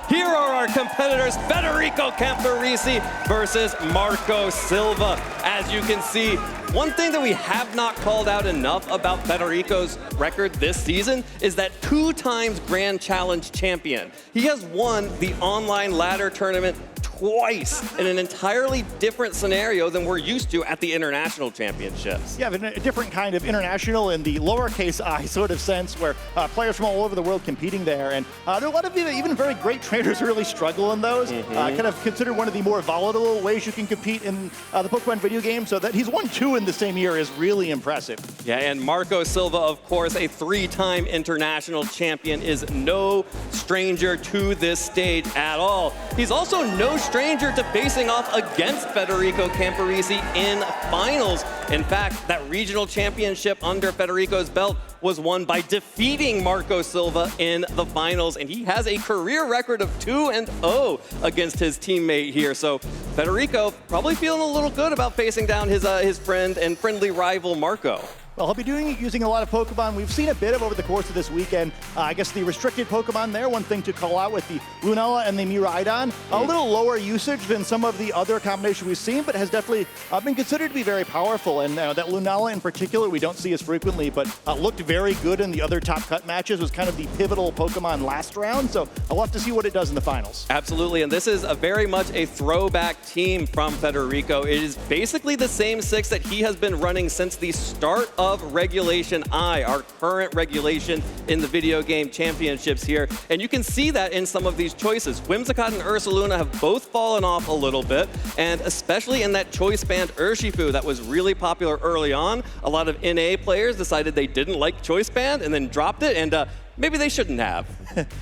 Here are our competitors, Federico Camporesi versus Marco Silva. As you can see, one thing that we have not called out enough about Federico's record this season is that 2 times Grand Challenge champion. He has won the online ladder tournament twice in an entirely different scenario than we're used to at the international championships. Yeah, a different kind of international in the lowercase I sort of sense, where players from all over the world competing there. And there are a lot of even very great trainers who really struggle in those. Kind of considered one of the more volatile ways you can compete in the Pokemon video game. So that he's won 2 in the same year is really impressive. Yeah, and Marco Silva, of course, a 3-time international champion, is no stranger to this stage at all. He's also no stranger to facing off against Federico Camporesi in finals. In fact, that regional championship under Federico's belt was won by defeating Marco Silva in the finals, and he has a career record of 2-0 against his teammate here. So Federico probably feeling a little good about facing down his friend and friendly rival Marco. Well, he'll be doing it using a lot of Pokemon we've seen a bit of over the course of this weekend. I guess the restricted Pokemon there, one thing to call out with the Lunala and the Miraidon, a little lower usage than some of the other combinations we've seen, but has definitely been considered to be very powerful. And that Lunala in particular, we don't see as frequently, but looked very good in the other top cut matches, was kind of the pivotal Pokemon last round. So I'll have to see what it does in the finals. Absolutely, and this is very much a throwback team from Federico. It is basically the same 6 that he has been running since the start of Regulation I, our current regulation in the video game championships here. And you can see that in some of these choices. Whimsicott and Ursaluna have both fallen off a little bit, and especially in that choice band Urshifu that was really popular early on. A lot of NA players decided they didn't like choice band and then dropped it, and maybe they shouldn't have.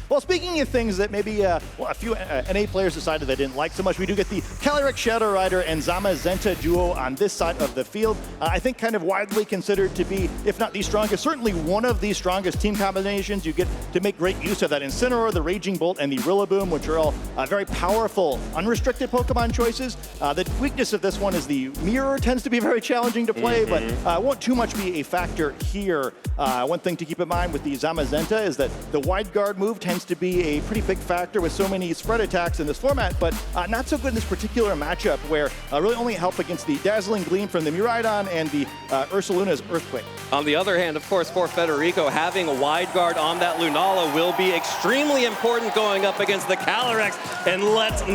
Well, speaking of things that maybe a few NA players decided they didn't like so much, we do get the Calyrex Shadow Rider and Zamazenta duo on this side of the field. I think kind of widely considered to be, if not the strongest, certainly one of the strongest team combinations. You get to make great use of that Incineroar, the Raging Bolt, and the Rillaboom, which are all very powerful, unrestricted Pokemon choices. The weakness of this one is the Mirror tends to be very challenging to play, but won't too much be a factor here. One thing to keep in mind with the Zamazenta is that the wide guard move tends to be a pretty big factor with so many spread attacks in this format, but not so good in this particular matchup where really only help against the Dazzling Gleam from the Miraidon and the Ursaluna's Earthquake. On the other hand, of course, for Federico, having a wide guard on that Lunala will be extremely important going up against the Calyrex, and let's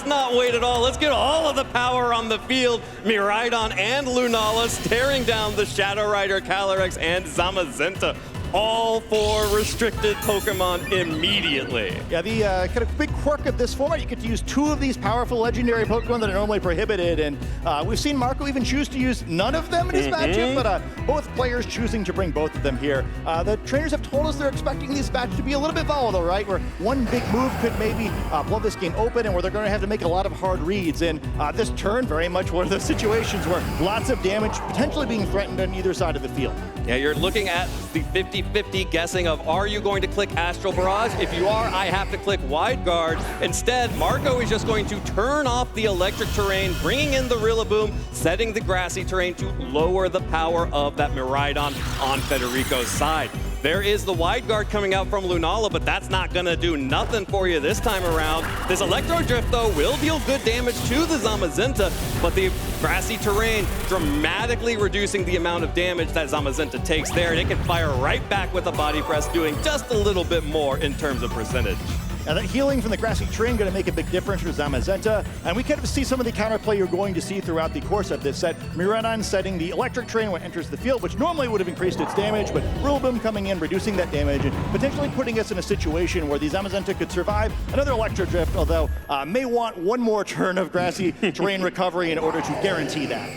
not wait at all. Let's get all of the power on the field. Miraidon and Lunala staring down the Shadow Rider, Calyrex, and Zamazenta. All 4 restricted Pokemon immediately. Yeah, the kind of big quirk of this format, you get to use 2 of these powerful legendary Pokemon that are normally prohibited, and we've seen Marco even choose to use none of them in his matchup, but both players choosing to bring both of them here. The trainers have told us they're expecting these matches to be a little bit volatile, right? Where one big move could maybe blow this game open, and where they're going to have to make a lot of hard reads. And this turn, very much one of those situations where lots of damage potentially being threatened on either side of the field. Yeah, you're looking at the 50-50 guessing of, are you going to click Astral Barrage? If you are, I have to click Wide Guard. Instead, Marco is just going to turn off the electric terrain, bringing in the Rillaboom, setting the grassy terrain to lower the power of that Miraidon on Federico's side. There is the wide guard coming out from Lunala, but that's not gonna do nothing for you this time around. This Electro Drift, though, will deal good damage to the Zamazenta, but the grassy terrain dramatically reducing the amount of damage that Zamazenta takes there, and it can fire right back with a Body Press, doing just a little bit more in terms of percentage. Now that healing from the grassy terrain going to make a big difference for Zamazenta, and we kind of see some of the counterplay you're going to see throughout the course of this set. Miraidon setting the electric terrain when it enters the field, which normally would have increased its damage, but Rillaboom coming in, reducing that damage, and potentially putting us in a situation where the Zamazenta could survive another Electro Drift, although may want one more turn of grassy terrain recovery in order to guarantee that.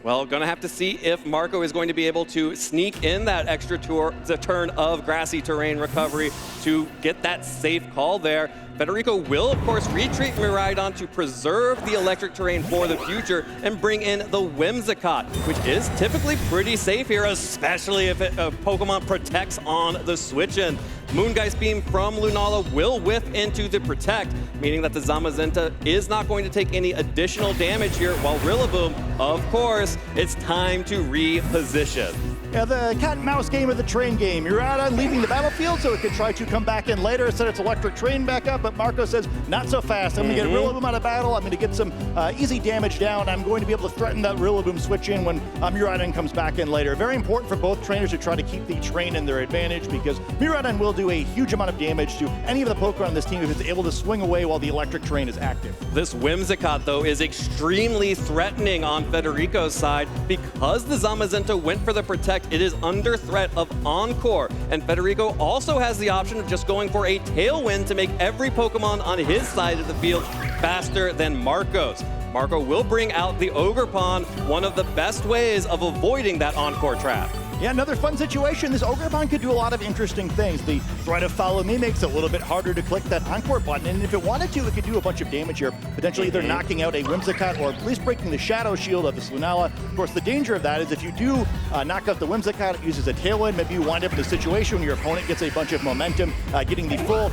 Well, gonna have to see if Marco is going to be able to sneak in that extra turn of grassy terrain recovery to get that safe call there. Federico will, of course, retreat Miraidon to preserve the electric terrain for the future and bring in the Whimsicott, which is typically pretty safe here, especially if Pokemon protects on the switch-in. Moongeist Beam from Lunala will whiff into the Protect, meaning that the Zamazenta is not going to take any additional damage here, while Rillaboom, of course, it's time to reposition. Yeah, the cat and mouse game of the train game. You're out on leaving the battlefield, so it could try to come back in later, set its electric train back up, but Marco says, not so fast. I'm going to get Rillaboom out of battle. I'm going to get some easy damage down. I'm going to be able to threaten that Rillaboom switch in when Miraidon comes back in later. Very important for both trainers to try to keep the train in their advantage, because Miraidon will do a huge amount of damage to any of the Pokemon on this team if it's able to swing away while the electric train is active. This Whimsicott, though, is extremely threatening on Federico's side. Because the Zamazenta went for the Protect, it is under threat of Encore. And Federico also has the option of just going for a Tailwind to make every Pokemon on his side of the field faster than Marco's. Marco will bring out the Ogerpon, one of the best ways of avoiding that Encore trap. Yeah, another fun situation. This Ogerpon could do a lot of interesting things. The threat of Follow Me makes it a little bit harder to click that Encore button, and if it wanted to, it could do a bunch of damage here, potentially either knocking out a Whimsicott or at least breaking the Shadow Shield of this Lunala. Of course, the danger of that is if you do knock out the Whimsicott, it uses a Tailwind, maybe you wind up in a situation where your opponent gets a bunch of momentum, getting the full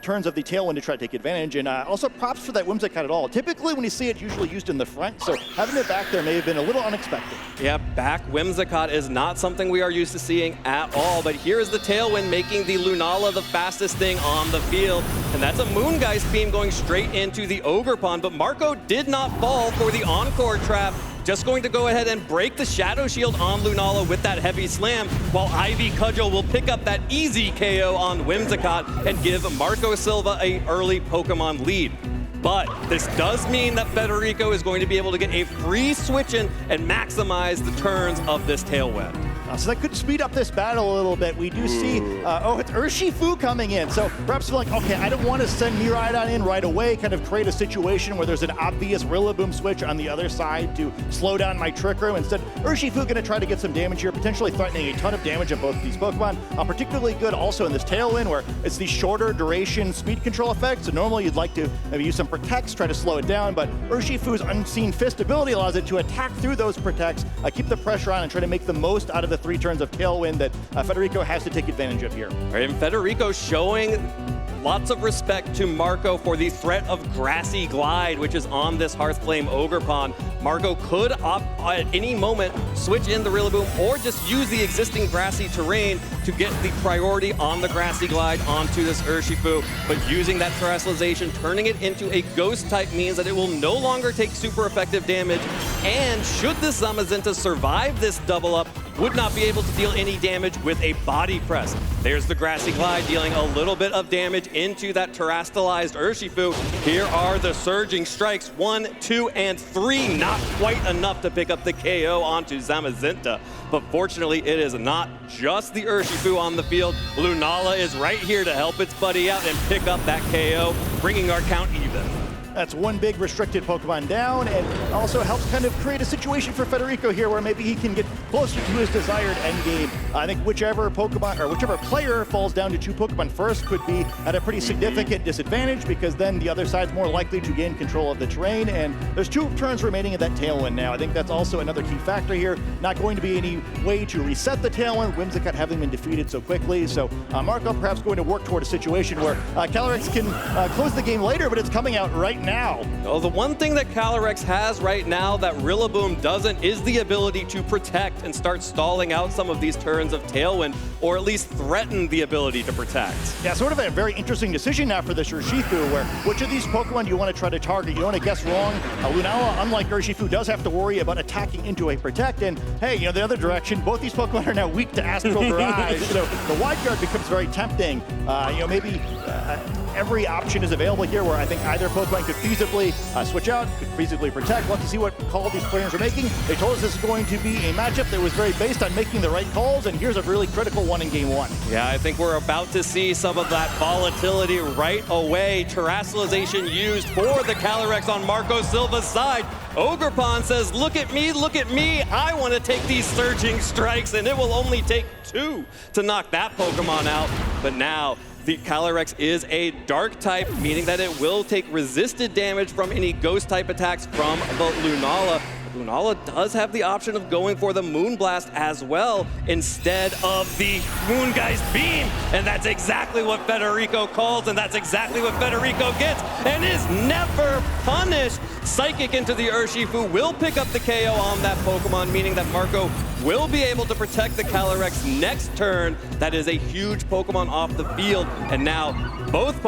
turns of the Tailwind to try to take advantage, and also props for that Whimsicott at all. Typically, when you see it, usually used in the front, so having it back there may have been a little unexpected. Yeah, back Whimsicott is not something we are used to seeing at all, but here's the Tailwind making the Lunala the fastest thing on the field, and that's a Moongeist beam going straight into the Ogerpon, but Marco did not fall for the Encore trap. Just going to go ahead and break the Shadow Shield on Lunala with that heavy slam, while Ivy Cudgel will pick up that easy KO on Whimsicott and give Marco Silva an early Pokemon lead. But this does mean that Federico is going to be able to get a free switch in and maximize the turns of this Tailwind. So that could speed up this battle a little bit. We do see, it's Urshifu coming in. So perhaps you're like, okay, I don't want to send Miraidon in right away, kind of create a situation where there's an obvious Rillaboom switch on the other side to slow down my Trick Room. Instead, Urshifu going to try to get some damage here, potentially threatening a ton of damage on both of these Pokemon. Particularly good also in this Tailwind, where it's the shorter duration speed control effect. So normally you'd like to maybe use some Protects, try to slow it down, but Urshifu's Unseen Fist ability allows it to attack through those Protects, keep the pressure on, and try to make the most out of the 3 turns of Tailwind that Federico has to take advantage of here. And Federico showing lots of respect to Marco for the threat of Grassy Glide, which is on this Hearthflame Ogerpon. Marco could opt at any moment switch in the Rillaboom or just use the existing grassy terrain to get the priority on the Grassy Glide onto this Urshifu, but using that terrestrialization, turning it into a ghost type means that it will no longer take super effective damage, and should this Zamazenta survive this double up, would not be able to deal any damage with a body press. There's the Grassy Glide dealing a little bit of damage into that terrestrialized Urshifu. Here are the Surging Strikes, 1, 2, and 3. Not quite enough to pick up the KO onto Zamazenta, but fortunately it is not just the Urshifu on the field. Lunala is right here to help its buddy out and pick up that KO, bringing our count even. That's one big restricted Pokemon down, and also helps kind of create a situation for Federico here where maybe he can get closer to his desired endgame. I think whichever Pokemon or whichever player falls down to 2 Pokemon first could be at a pretty significant disadvantage, because then the other side's more likely to gain control of the terrain, and there's 2 turns remaining in that Tailwind now. I think that's also another key factor here. Not going to be any way to reset the Tailwind, Whimsicott having been defeated so quickly, so Marco perhaps going to work toward a situation where Calyrex can close the game later, but it's coming out right now. Well, the one thing that Calyrex has right now that Rillaboom doesn't is the ability to protect and start stalling out some of these turns of Tailwind, or at least threaten the ability to protect. Yeah, sort of a very interesting decision now for this Urshifu, where which of these Pokemon do you want to try to target? You don't want to guess wrong. Lunala, unlike Urshifu, does have to worry about attacking into a Protect, and hey, the other direction, both these Pokemon are now weak to Astral Barrage, so the Wide Guard becomes very tempting. Maybe every option is available here where I think either Pokemon could feasibly switch out, could feasibly Protect. We'll have to see what call these players are making. They told us this is going to be a matchup that was very based on making the right calls, and here's a really critical one in Game 1. Yeah, I think we're about to see some of that volatility right away. Terrestrialization used for the Calyrex on Marco Silva's side. Ogerpon says, look at me, I want to take these Surging Strikes, and it will only take 2 to knock that Pokemon out. But now, the Calyrex is a Dark type, meaning that it will take resisted damage from any Ghost type attacks from the Lunala. Lunala does have the option of going for the Moonblast as well instead of the Moongeist Beam. And that's exactly what Federico calls, and that's exactly what Federico gets, and is never punished. Psychic into the Urshifu will pick up the KO on that Pokemon, meaning that Marco will be able to protect the Calyrex next turn. That is a huge Pokemon off the field, and now both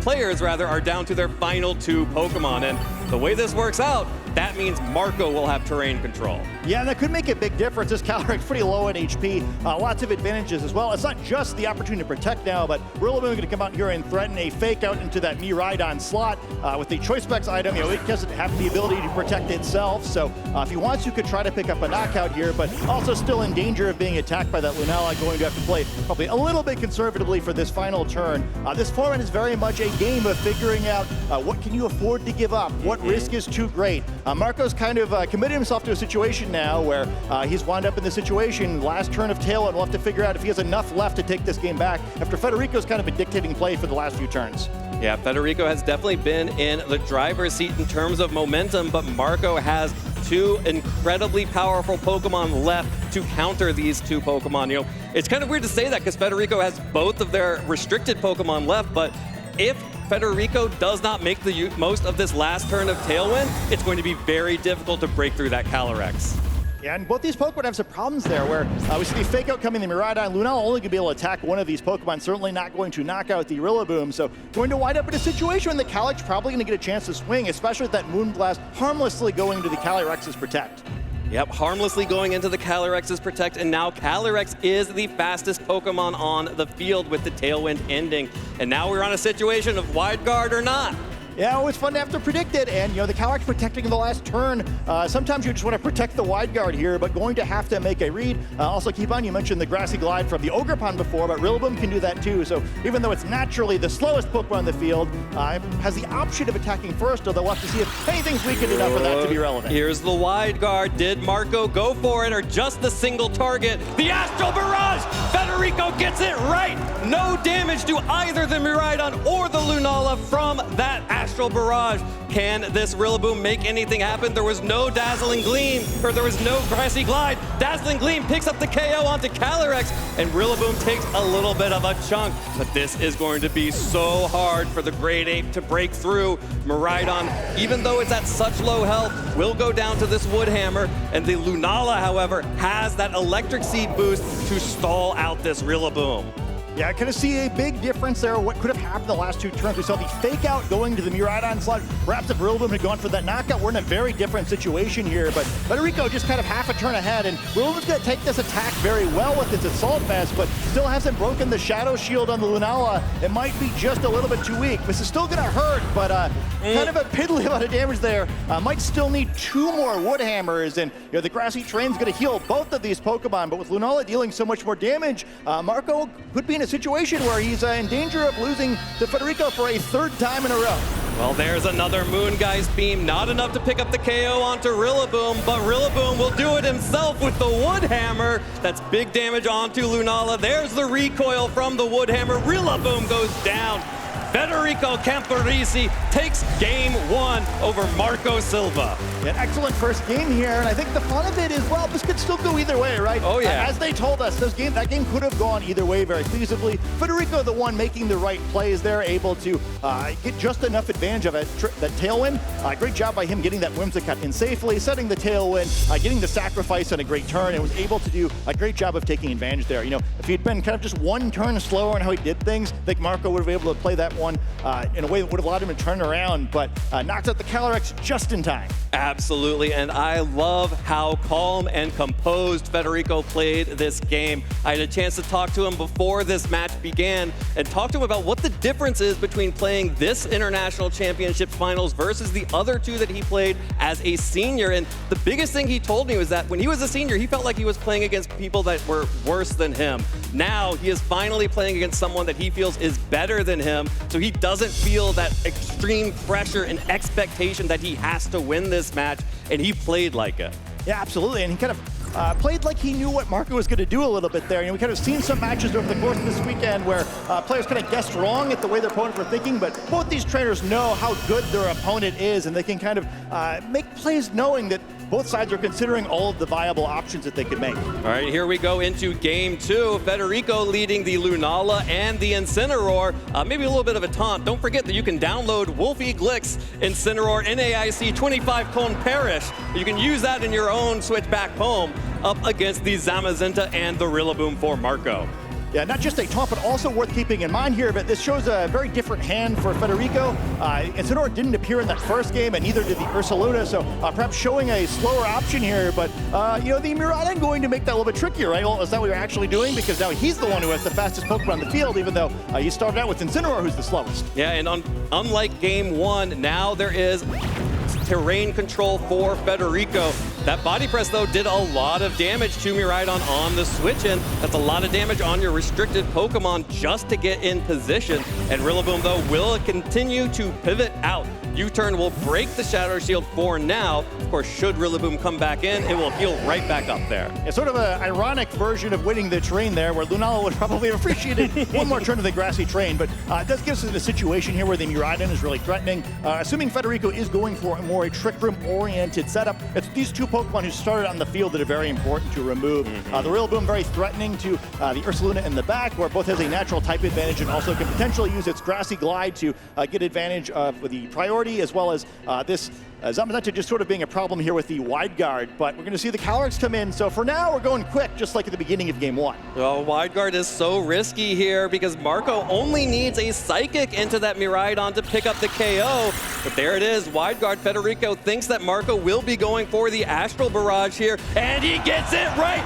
players are down to their final 2 Pokemon. And the way this works out, that means Marco will have terrain control. Yeah, that could make a big difference. This Calyrex pretty low in HP. Lots of advantages as well. It's not just the opportunity to protect now, but Rillaboom going to come out here and threaten a fake out into that Miraidon slot with the Choice Specs item. You know, it doesn't have the ability to protect itself, so if he wants to, could try to pick up a knockout here, but also still in danger of being attacked by that Lunala. Going to have to play probably a little bit conservatively for this final turn. This format is very much a game of figuring out what can you afford to give up, what risk is too great. Marco's kind of committed himself to a situation now where he's wound up in the situation. Last turn of Tailwind, we'll have to figure out if he has enough left to take this game back after Federico's kind of been dictating play for the last few turns. Yeah, Federico has definitely been in the driver's seat in terms of momentum, but Marco has 2 incredibly powerful Pokemon left to counter these 2 Pokemon. You know, it's kind of weird to say that because Federico has both of their restricted Pokemon left, but if Federico does not make the most of this last turn of Tailwind, it's going to be very difficult to break through that Calyrex. Yeah, and both these Pokemon have some problems there where we see the fake out coming, the Miraidon. Lunala only going to be able to attack one of these Pokemon, certainly not going to knock out the Rillaboom. So going to wind up in a situation when the Calyrex probably going to get a chance to swing, especially with that Moonblast harmlessly going to the Calyrex's Protect. Yep, harmlessly going into the Calyrex's Protect, and now Calyrex is the fastest Pokemon on the field with the Tailwind ending. And now we're on a situation of Wide Guard or not. Yeah, always fun to have to predict it, and you know, the Calyrex protecting in the last turn. Sometimes you just want to protect the Wide Guard here, but going to have to make a read. Also keep on, you mentioned the Grassy Glide from the Ogerpon before, but Rillaboom can do that too. So even though it's naturally the slowest Pokemon in the field, has the option of attacking first, although we'll have to see if anything's weakened enough for that to be relevant. Here's the Wide Guard. Did Marco go for it, or just the single target? The Astral Barrage! Federico gets it right! No damage to either the Miraidon or the Lunala from that Astral Barrage. Can this Rillaboom make anything happen? There was no Dazzling Gleam, or there was no Grassy Glide. Dazzling Gleam picks up the KO onto Calyrex, and Rillaboom takes a little bit of a chunk. But this is going to be so hard for the Great Ape to break through. Miraidon, even though it's at such low health, will go down to this Wood Hammer, and the Lunala, however, has that Electric Seed boost to stall out this Rillaboom. Yeah, I kind of see a big difference there. What could have happened the last 2 turns? We saw the fake out going to the Miraidon slot. Perhaps if Rillaboom had gone for that knockout, we're in a very different situation here. But Federico just kind of half a turn ahead, and Rillaboom's going to take this attack very well with its Assault Vest, but still hasn't broken the Shadow Shield on the Lunala. It might be just a little bit too weak. This is still going to hurt, but kind of a piddly amount of damage there. Might still need 2 more Wood Hammers, and you know, the Grassy Terrain's going to heal both of these Pokemon, but with Lunala dealing so much more damage, Marco could be in a situation where he's in danger of losing to Federico for a 3rd time in a row. Well, there's another Moongeist Beam. Not enough to pick up the KO onto Rillaboom, but Rillaboom will do it himself with the Wood Hammer. That's big damage onto Lunala. There's the recoil from the Wood Hammer. Rillaboom goes down. Federico Camporesi takes game 1 over Marco Silva. An excellent first game here, and I think the fun of it is, well, this could still go either way, right? Oh, yeah. As they told us, that game could have gone either way very feasibly. Federico, the one making the right plays there, able to get just enough advantage of it. That Tailwind, great job by him getting that Whimsicott in safely, setting the Tailwind, getting the sacrifice on a great turn, and was able to do a great job of taking advantage there. You know, if he'd been kind of just 1 turn slower in how he did things, I think Marco would have been able to play that one in a way that would have allowed him to turn around, but knocked out the Calyrex just in time. Absolutely, and I love how calm and composed Federico played this game. I had a chance to talk to him before this match began and talk to him about what the difference is between playing this International Championship Finals versus the other 2 that he played as a senior. And the biggest thing he told me was that when he was a senior, he felt like he was playing against people that were worse than him. Now he is finally playing against someone that he feels is better than him, so he doesn't feel that extreme pressure and expectation that he has to win this match, and he played like it. Yeah, absolutely, and he kind of played like he knew what Marco was going to do a little bit there. We kind of seen some matches over the course of this weekend where players kind of guessed wrong at the way their opponents were thinking, but both these trainers know how good their opponent is, and they can kind of make plays knowing that both sides are considering all of the viable options that they could make. All right, here we go into game 2. Federico leading the Lunala and the Incineroar. Maybe a little bit of a taunt. Don't forget that you can download Wolfie Glick's Incineroar NAIC 25 Cone Parish. You can use that in your own switch back home up against the Zamazenta and the Rillaboom for Marco. Yeah, not just a taunt, but also worth keeping in mind here, but this shows a very different hand for Federico. Incineroar didn't appear in that first game, and neither did the Ursaluna, so perhaps showing a slower option here, but the Miraidon going to make that a little bit trickier, right? Well, is that what you're actually doing? Because now he's the one who has the fastest Pokemon on the field, even though you started out with Incineroar, who's the slowest. Yeah, and unlike game 1, now there is terrain control for Federico. That body press, though, did a lot of damage to Miraidon on the switch in. That's a lot of damage on your restricted Pokemon just to get in position. And Rillaboom, though, will continue to pivot out. U-turn will break the Shadow Shield for now. Of course, should Rillaboom come back in, it will heal right back up there. It's sort of an ironic version of winning the terrain there, where Lunala would probably have appreciated one more turn of the grassy terrain, but it does give us a situation here where the Miraidon is really threatening. Assuming Federico is going for a more Trick Room-oriented setup, it's these two Pokemon who started on the field that are very important to remove. The Rillaboom very threatening to the Ursaluna in the back, where both has a natural type advantage and also can potentially use its Grassy Glide to get advantage of the priority, as well as this Zamazenta just sort of being a problem here with the Wide Guard, but we're going to see the Calyrex come in, so for now we're going quick, just like at the beginning of game 1. Well, Wide Guard is so risky here because Marco only needs a Psychic into that Miraidon to pick up the KO, but there it is. Wide Guard. Federico thinks that Marco will be going for the Astral Barrage here, and he gets it right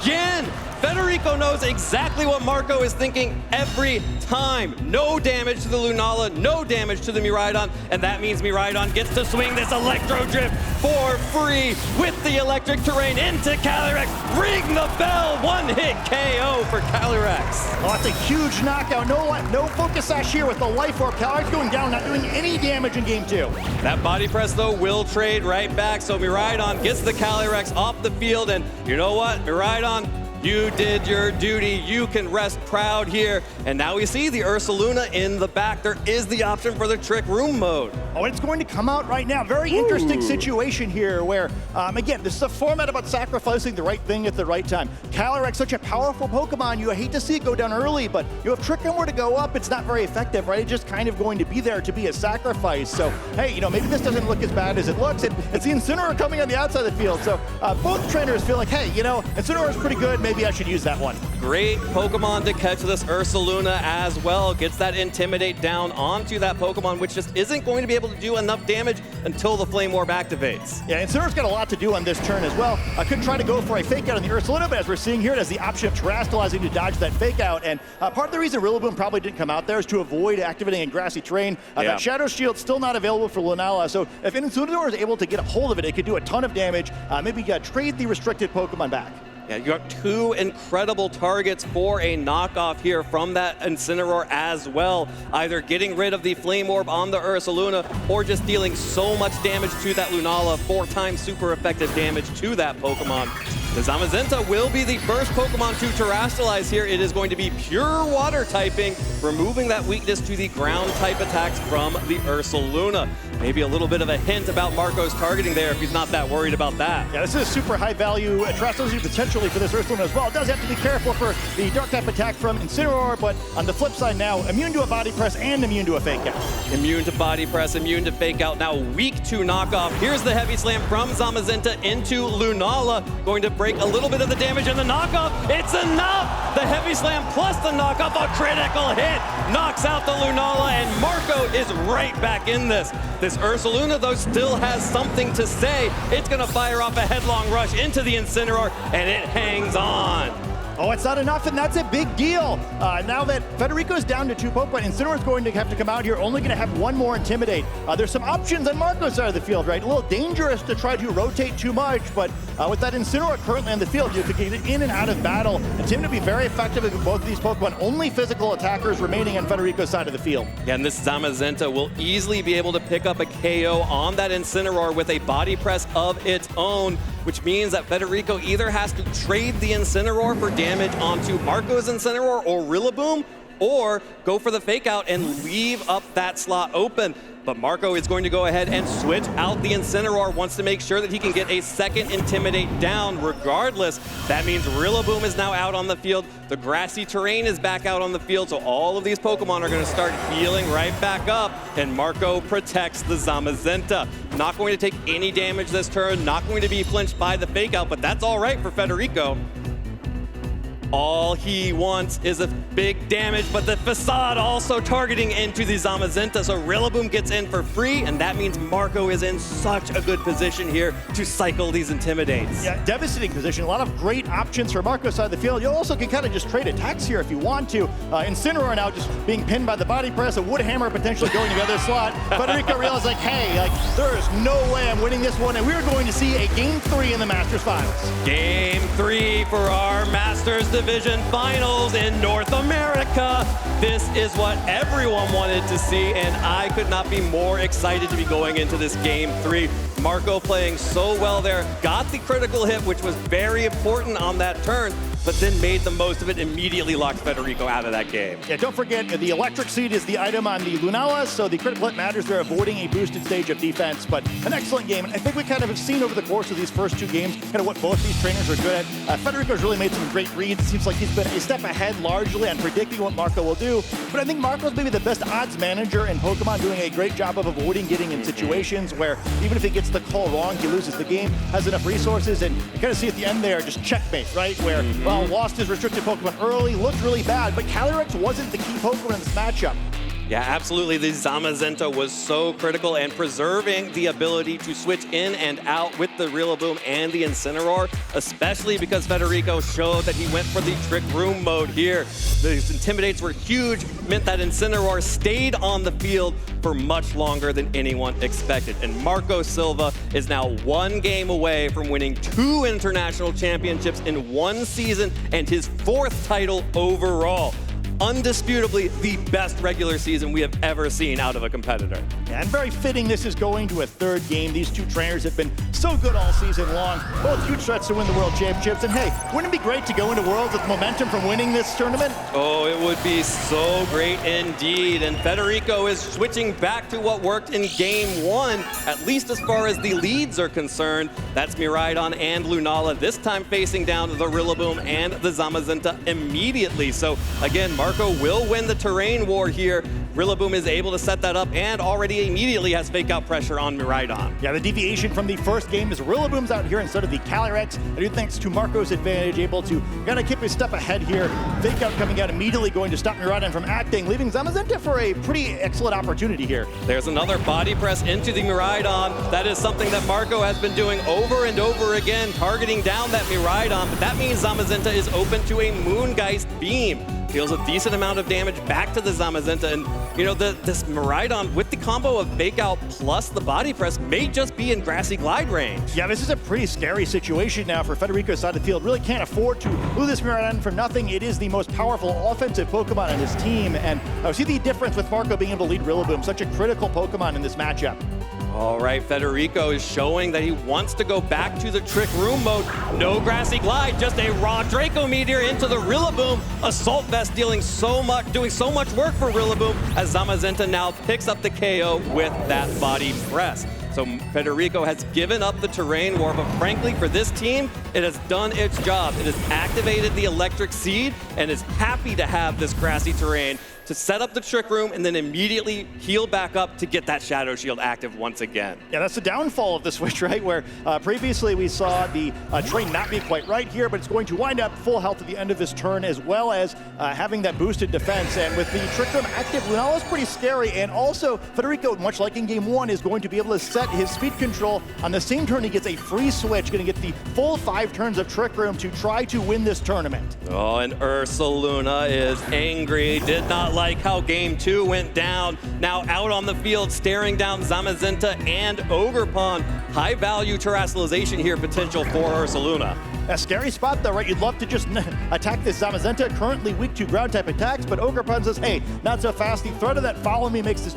again! Federico knows exactly what Marco is thinking every time. No damage to the Lunala, no damage to the Miraidon, and that means Miraidon gets to swing this Electro Drift for free with the electric terrain into Calyrex. Ring the bell, one-hit KO for Calyrex. Oh, that's a huge knockout. No Focus Sash here with the Life Orb. Calyrex going down, not doing any damage in game 2. That body press, though, will trade right back, so Miraidon gets the Calyrex off the field, and you know what, Miraidon, you did your duty. You can rest proud here. And now we see the Ursaluna in the back. There is the option for the Trick Room mode. Oh, it's going to come out right now. Very interesting situation here where, again, this is a format about sacrificing the right thing at the right time. Calyrex, such a powerful Pokemon. You hate to see it go down early, but if Trick Room were to go up, it's not very effective, right? It's just kind of going to be there to be a sacrifice. So, hey, maybe this doesn't look as bad as it looks. It's the Incineroar coming on the outside of the field. So both trainers feel like, hey, Incineroar is pretty good. Maybe I should use that one. Great Pokemon to catch this Ursaluna as well. Gets that Intimidate down onto that Pokemon, which just isn't going to be able to do enough damage until the Flame Orb activates. Yeah, Incineroar's got a lot to do on this turn as well. I could try to go for a Fake Out on the Ursaluna, but as we're seeing here, it has the option of Terastallizing to dodge that Fake Out. And part of the reason Rillaboom probably didn't come out there is to avoid activating a grassy terrain. That Shadow Shield still not available for Lunala, so if Incineroar is able to get a hold of it, it could do a ton of damage. Maybe trade the restricted Pokemon back. Yeah, you got two incredible targets for a knockoff here from that Incineroar as well. Either getting rid of the Flame Orb on the Ursaluna or just dealing so much damage to that Lunala, 4 times super effective damage to that Pokemon. The Zamazenta will be the first Pokemon to Terastallize here. It is going to be pure water typing, removing that weakness to the ground type attacks from the Ursaluna. Maybe a little bit of a hint about Marco's targeting there if he's not that worried about that. Yeah, this is a super high value Terastallization potentially for this Ursaluna as well. It does have to be careful for the dark type attack from Incineroar, but on the flip side now, immune to a body press and immune to a fake out. Immune to body press, immune to fake out, now weak to knockoff. Here's the heavy slam from Zamazenta into Lunala, going to break a little bit of the damage in the knockoff. It's enough! The heavy slam plus the knockoff, a critical hit, knocks out the Lunala, and Marco is right back in this. This Ursaluna, though, still has something to say. It's gonna fire off a headlong rush into the Incineroar, and it hangs on. Oh, it's not enough, and that's a big deal. Now that Federico's down to 2 Pokemon, Incineroar's going to have to come out here, only going to have 1 more Intimidate. There's some options on Marco's side of the field, right? A little dangerous to try to rotate too much, but with that Incineroar currently on the field, you could get it in and out of battle, and seem to be very effective with both of these Pokemon. Only physical attackers remaining on Federico's side of the field. Yeah, and this Zamazenta will easily be able to pick up a KO on that Incineroar with a body press of its own. which means that Federico either has to trade the Incineroar for damage onto Marco's Incineroar or Rillaboom, or go for the fake out and leave up that slot open. But Marco is going to go ahead and switch out the Incineroar, wants to make sure that he can get a second Intimidate down regardless. That means Rillaboom is now out on the field. The grassy terrain is back out on the field, so all of these Pokemon are going to start healing right back up, and Marco protects the Zamazenta. Not going to take any damage this turn, not going to be flinched by the fake out, but that's all right for Federico. All he wants is a big damage, but the Facade also targeting into the Zamazenta, so Rillaboom gets in for free, and that means Marco is in such a good position here to cycle these Intimidates. Yeah, devastating position. A lot of great options for Marco's side of the field. You also can kind of just trade attacks here if you want to. Incineroar now just being pinned by the body press, a Wood Hammer potentially going to the other slot. Federico realized, like, hey, there is no way I'm winning this one, and we're going to see a Game 3 in the Masters Finals. Game 3 for our Masters Division Finals in North America. This is what everyone wanted to see, and I could not be more excited to be going into this Game 3. Marco playing so well there, got the critical hit, which was very important on that turn, but then made the most of it, immediately locked Federico out of that game. Yeah, don't forget, the Electric Seed is the item on the Lunala, so the critical hit matters. They're avoiding a boosted stage of defense, but an excellent game. And I think we kind of have seen over the course of these first two games kind of what both these trainers are good at. Federico's really made some great reads. It seems like he's been a step ahead largely on predicting what Marco will do, but I think Marco's maybe the best odds manager in Pokemon, doing a great job of avoiding getting in situations where even if he gets the call wrong, he loses the game, has enough resources, and you kind of see at the end there, just checkmate, right? Where, well, lost his restricted Pokemon early, looked really bad, but Calyrex wasn't the key Pokemon in this matchup. Yeah, absolutely. The Zamazenta was so critical, and preserving the ability to switch in and out with the Rillaboom and the Incineroar, especially because Federico showed that he went for the Trick Room mode here. These Intimidates were huge, meant that Incineroar stayed on the field for much longer than anyone expected. And Marco Silva is now one game away from winning 2 international championships in one season and his 4th title overall. Undisputably the best regular season we have ever seen out of a competitor. And very fitting this is going to a 3rd game. These two trainers have been so good all season long. Both huge threats to win the World Championships. And hey, wouldn't it be great to go into Worlds with momentum from winning this tournament? Oh, it would be so great indeed. And Federico is switching back to what worked in Game 1, at least as far as the leads are concerned. That's Miraidon and Lunala, this time facing down the Rillaboom and the Zamazenta immediately. So again, Marco will win the terrain war here. Rillaboom is able to set that up and already immediately has fake out pressure on Miraidon. Yeah, the deviation from the first game is Rillaboom's out here instead of the Calyrex. I do think it's to Marco's advantage, able to kind of keep a step ahead here. Fake out coming out immediately, going to stop Miraidon from acting, leaving Zamazenta for a pretty excellent opportunity here. There's another body press into the Miraidon. That is something that Marco has been doing over and over again, targeting down that Miraidon, but that means Zamazenta is open to a Moongeist Beam. Deals a decent amount of damage back to the Zamazenta, and you know, this Miraidon with the combo of Fake Out plus the Body Press may just be in Grassy Glide range. Yeah, this is a pretty scary situation now for Federico's side of the field. Really can't afford to lose this Miraidon for nothing. It is the most powerful offensive Pokemon on his team, and I see the difference with Marco being able to lead Rillaboom, such a critical Pokemon in this matchup. All right, Federico is showing that he wants to go back to the Trick Room mode. No Grassy Glide, just a raw Draco Meteor into the Rillaboom. Assault Vest doing so much work for Rillaboom as Zamazenta now picks up the KO with that body press. So Federico has given up the terrain war, but frankly, for this team, it has done its job. It has activated the Electric Seed and is happy to have this grassy terrain to set up the Trick Room and then immediately heal back up to get that Shadow Shield active once again. Yeah, that's the downfall of the Switch, right? Where previously we saw the terrain not be quite right here, but it's going to wind up full health at the end of this turn, as well as having that boosted defense. And with the Trick Room active, Lunala is pretty scary. And also, Federico, much like in Game 1, is going to be able to set his speed control on the same turn. He gets a free switch, going to get the full 5 turns of Trick Room to try to win this tournament. Oh, and Ursaluna is angry, did not lot like how game 2 went down. Now out on the field, staring down Zamazenta and Ogerpon. High value terrestrialization here, potential for Ursaluna. A scary spot though, right? You'd love to just attack this Zamazenta, currently weak to ground type attacks, but Ogerpon says, hey, not so fast. The threat of that follow me makes this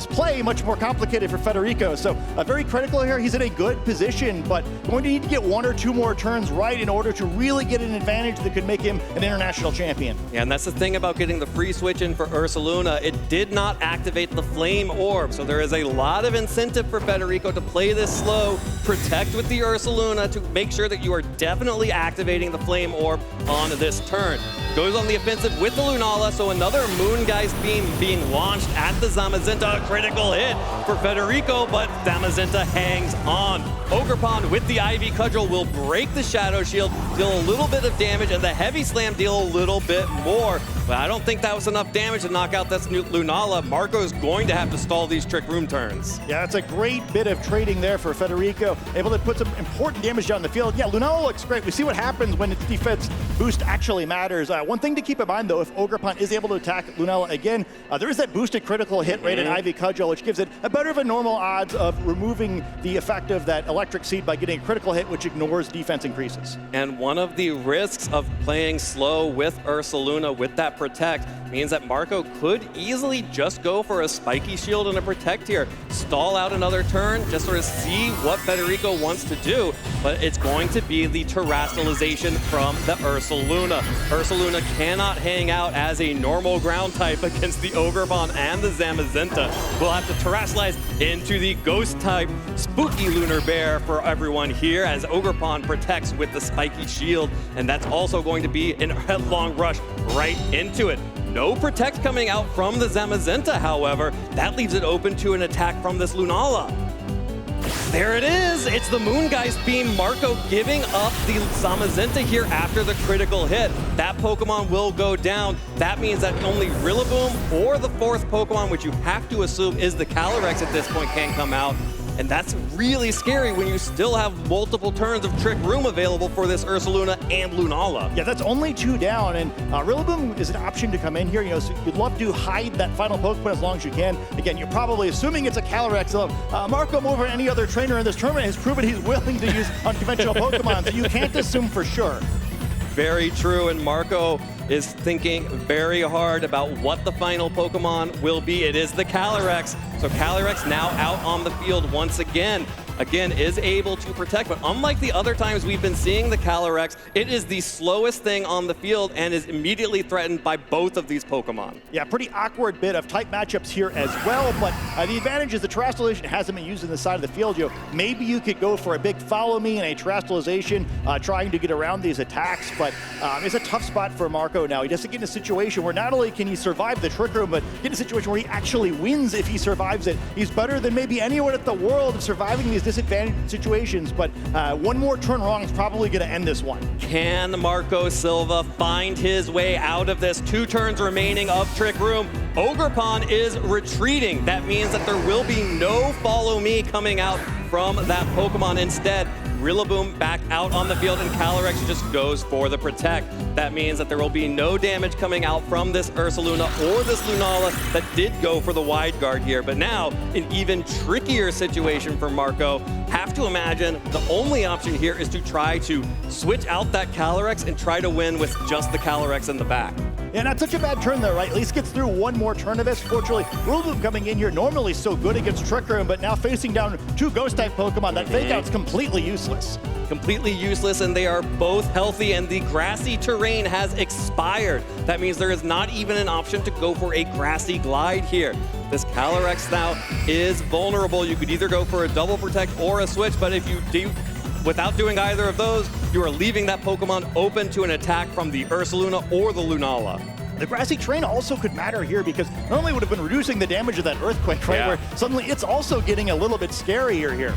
play much more complicated for Federico. So very critical here. He's in a good position, but going to need to get 1 or 2 more turns right in order to really get an advantage that could make him an international champion. Yeah, and that's the thing about getting the free switch in for Ursaluna. It did not activate the Flame Orb, so there is a lot of incentive for Federico to play this slow, protect with the Ursaluna to make sure that you are definitely activating the Flame Orb on this turn. Goes on the offensive with the Lunala, so another Moongeist Beam being launched at the Zamazenta. Critical hit for Federico, but Zamazenta hangs on. Ogerpon with the Ivy Cudgel will break the Shadow Shield, deal a little bit of damage, and the Heavy Slam deal a little bit more. But I don't think that was enough damage to knock out this Lunala. Marco's going to have to stall these Trick Room turns. Yeah, that's a great bit of trading there for Federico. Able to put some important damage down the field. Yeah, Lunala looks great. We see what happens when its defense boost actually matters. One thing to keep in mind, though, if Ogerpon is able to attack Lunala again, there is that boosted critical hit rate in Ivy Cudgel, which gives it a better than normal odds of removing the effect of that Electric Seed by getting a critical hit, which ignores defense increases. And one of the risks of playing slow with Ursaluna with that protect means that Marco could easily just go for a spiky shield and a protect here, stall out another turn, just sort of see what Federico wants to do, but it's going to be the terrestrialization from the Ursaluna. Ursaluna cannot hang out as a normal ground type against the Ogerpon and the Zamazenta. We'll have to terrestrialize into the ghost type spooky Lunar Bear for everyone here as Ogerpon protects with the spiky shield, and that's also going to be a headlong rush right into it. No protect coming out from the Zamazenta, however. That leaves it open to an attack from this Lunala. There it is! It's the Moongeist Beam. Marco giving up the Zamazenta here after the critical hit. That Pokemon will go down. That means that only Rillaboom or the 4th Pokemon, which you have to assume is the Calyrex at this point, can come out. And that's really scary when you still have multiple turns of Trick Room available for this Ursaluna and Lunala. Yeah, that's only 2 down, and Rillaboom is an option to come in here. You know, so you'd love to hide that final Pokemon as long as you can. Again, you're probably assuming it's a Calyrex. So, Marco, more than any other trainer in this tournament, has proven he's willing to use unconventional Pokemon, so you can't assume for sure. Very true, and Marco is thinking very hard about what the final Pokemon will be. It is the Calyrex. So Calyrex now out on the field once again. Again, is able to protect, but unlike the other times we've been seeing the Calyrex, it is the slowest thing on the field and is immediately threatened by both of these Pokemon. Yeah, pretty awkward bit of type matchups here as well, but the advantage is the Terrestrialization hasn't been used in the side of the field. You know, maybe you could go for a big follow me and a Terrestrialization trying to get around these attacks, but it's a tough spot for Marco now. He has to get in a situation where not only can he survive the Trick Room, but get in a situation where he actually wins if he survives it. He's better than maybe anyone at the world at surviving these disadvantaged situations, but one more turn wrong is probably going to end this one. Can Marco Silva find his way out of this? 2 turns remaining of Trick Room. Ogerpon is retreating. That means that there will be no follow me coming out from that Pokemon. Instead, Rillaboom back out on the field, and Calyrex just goes for the protect. That means that there will be no damage coming out from this Ursaluna or this Lunala that did go for the wide guard here. But now, an even trickier situation for Marco. Have to imagine the only option here is to try to switch out that Calyrex and try to win with just the Calyrex in the back. Yeah, not such a bad turn though, right? At least gets through one more turn of this. Fortunately, Rillaboom coming in here normally so good against Trick Room, but now facing down 2 Ghost-type Pokemon, that Fake Out's completely useless. Completely useless, and they are both healthy, and the grassy terrain has expired. That means there is not even an option to go for a grassy glide here. This Calyrex now is vulnerable. You could either go for a double protect or a switch, but if you do, without doing either of those, you are leaving that Pokemon open to an attack from the Ursaluna or the Lunala. The grassy terrain also could matter here because normally would have been reducing the damage of that Earthquake, right? Yeah. Where suddenly it's also getting a little bit scarier here.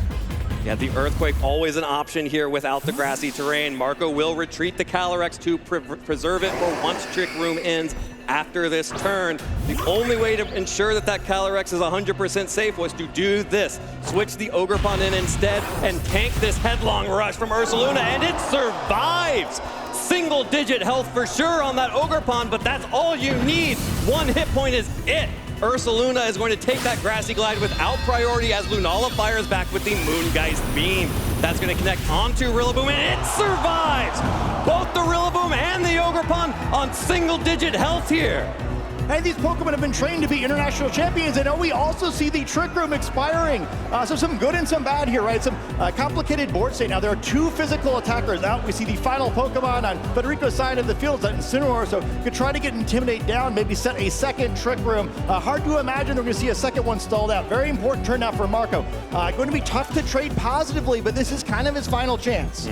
Yeah, the Earthquake always an option here without the grassy terrain. Marco will retreat the Calyrex to preserve it for once Trick Room ends after this turn. The only way to ensure that that Calyrex is 100% safe was to do this. Switch the Ogerpon in instead and tank this headlong rush from Ursaluna, and it survives! single-digit health for sure on that Ogerpon, but that's all you need. One hit point is it. Ursaluna is going to take that Grassy Glide without priority as Lunala fires back with the Moongeist Beam. That's going to connect onto Rillaboom, and it survives! Both the Rillaboom and the Ogerpon on single-digit health here. Hey, these Pokemon have been trained to be international champions, and we also see the Trick Room expiring. So some good and some bad here, right? Some complicated board state. Now, there are two physical attackers out. We see the final Pokemon on Federico's side of the field, that Incineroar, so could try to get Intimidate down, maybe set a second Trick Room. Hard to imagine they're going to see a second one stalled out. Very important turn now for Marco. Going to be tough to trade positively, but this is kind of his final chance.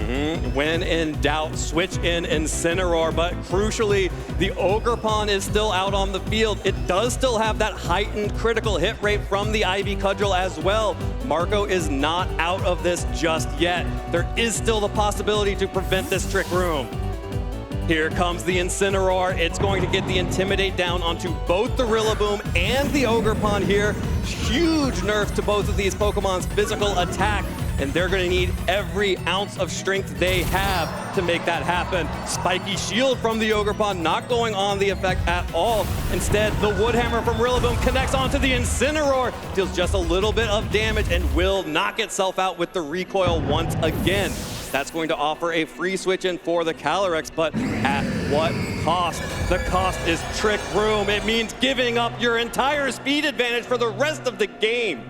When in doubt, switch in Incineroar, but crucially, the Ogerpon is still out on the field. It does still have that heightened critical hit rate from the Ivy Cudgel as well. Marco is not out of this just yet. There is still the possibility to prevent this Trick Room. Here comes the Incineroar. It's going to get the Intimidate down onto both the Rillaboom and the Ogerpon here. Huge nerfs to both of these Pokemon's physical attack, and they're going to need every ounce of strength they have to make that happen. Spiky Shield from the Ogerpon not going on the effect at all. Instead, the Woodhammer from Rillaboom connects onto the Incineroar, deals just a little bit of damage, and will knock itself out with the recoil once again. That's going to offer a free switch in for the Calyrex, but at what cost? The cost is Trick Room. It means giving up your entire speed advantage for the rest of the game.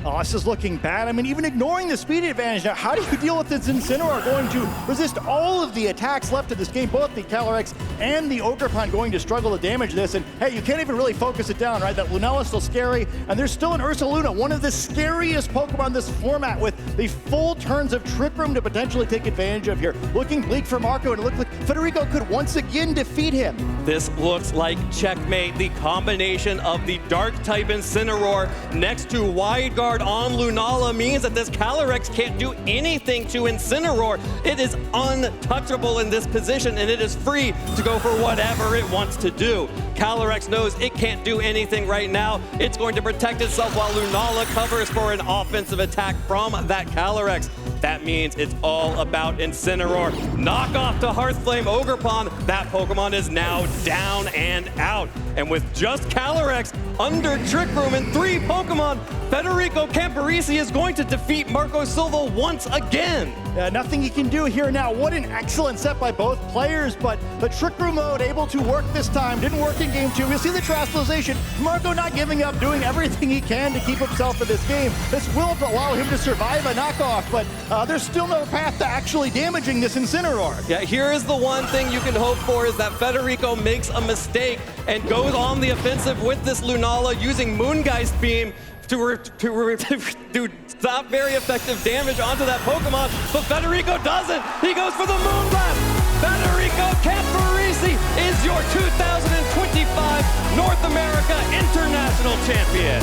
Oh, this is looking bad. I mean, even ignoring the speed advantage now, how do you deal with this Incineroar going to resist all of the attacks left in this game? Both the Calyrex and the Ogerpon going to struggle to damage this. And hey, you can't even really focus it down, right? That Lunala is still scary, and there's still an Ursaluna, one of the scariest Pokemon in this format, with the full turns of Trick Room to potentially take advantage of here. Looking bleak for Marco, and it looks like Federico could once again defeat him. This looks like checkmate. The combination of the Dark-type Incineroar next to Wide Guard on Lunala means that this Calyrex can't do anything to Incineroar. It is untouchable in this position, and it is free to go for whatever it wants to do. Calyrex knows it can't do anything right now. It's going to protect itself while Lunala covers for an offensive attack from that Calyrex. That means it's all about Incineroar. Knock off to Hearthflame Ogerpon. That Pokemon is now down and out. And with just Calyrex under Trick Room and 3 Pokemon, Federico Camporesi is going to defeat Marco Silva once again. Nothing he can do here now. What an excellent set by both players, but the Trick Room mode able to work this time. Didn't work in game 2. We'll see the Terastallization. Marco not giving up, doing everything he can to keep himself in this game. This will allow him to survive a knockoff, but there's still no path to actually damaging this Incineroar. Yeah, here is the one thing you can hope for, is that Federico makes a mistake and goes on the offensive with this Lunala using Moongeist Beam to stop very effective damage onto that Pokemon, but Federico doesn't. He goes for the Moonblast. Federico Camporesi is your 2025 North America International Champion.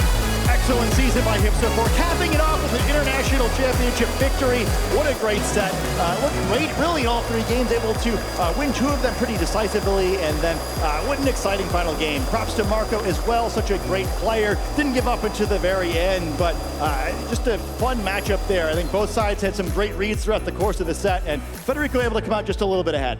Excellent season by him so far, capping it off with an international championship victory. What a great set. Looked great, really, in all 3 games, able to win 2 of them pretty decisively, and then what an exciting final game. Props to Marco as well, such a great player. Didn't give up until the very end, but just a fun matchup there. I think both sides had some great reads throughout the course of the set, and Federico able to come out just a little bit ahead.